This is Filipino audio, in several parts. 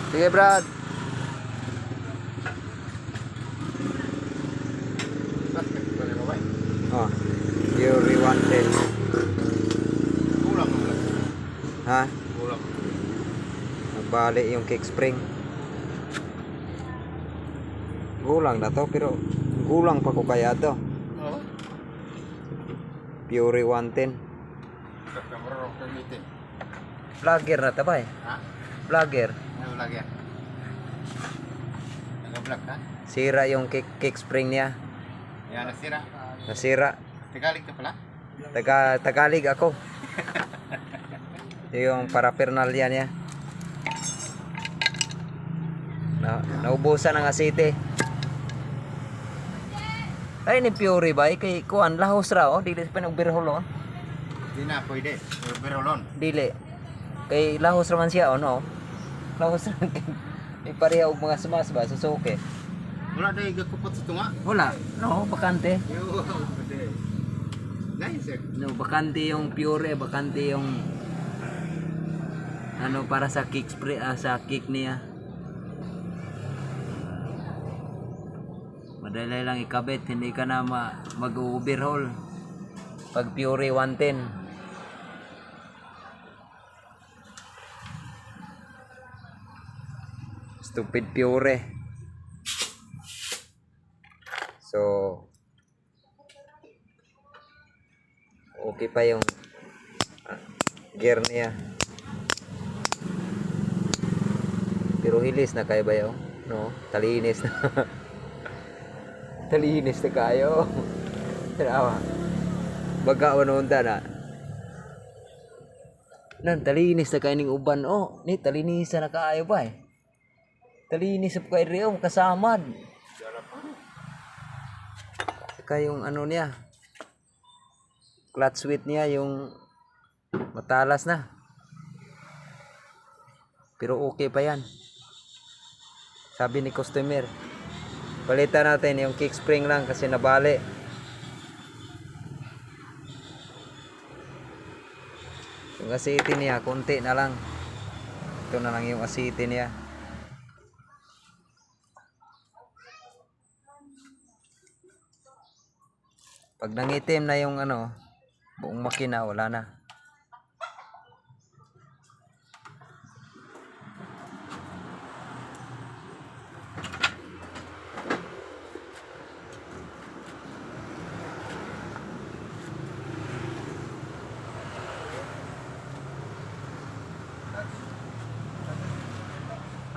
Sige, Brad. Oh, Fury 110. Kulang naman. Ha? Kulang. Nagbali yung kick spring. Gulang na to, pero gulang pa ko kaya to. Oo. Fury 110. Kamarong gamitin. Vlogger na tabay. Ha? Vlogger. Ano lagi? Nag-vlog ka? Sira yung kick spring niya. Yan, nasira. Nasira. Tigalig ka pala? Tagalog ako. Yung paraphernalia niya. Naubusan ng asite. Ay ni Fury ba kay kuan lahos ra oh dili pa nagberhol oh. Hindi na, pwede. Berolon. Dili. Kay lahos ra man siya oh no. Lahos ra. May pareha og mga smas ba susuke. Wala na igakupot sa tunga. Wala. No, bakante. Yo, pwede. Nice eh. No, bakante yung Fury, bakante yung ano para sa kick spray sa kick niya. Madali lang ikabit, hindi ka na mag-overhaul pag Fury 110. Stupid Fury. So okay pa yung gear niya. Pero hilis na kayo ba yun? No? Talinis na. Talinis na kayo. Tarawa. Baga wanonda na. Nan talinis na kayo ning uban. Oh, ni talinisan na kayo ba eh. Talinis na kayo rin kasamad. Saka yung ano niya. Clutch switch niya yung matalas na. Pero okay pa yan. Sabi ni customer, palitan natin yung kick spring lang kasi nabali. Yung asiti niya, konti na lang. Ito na lang yung asiti niya. Pag nangitim na yung ano, buong makina, wala na.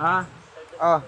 Ha? Oh.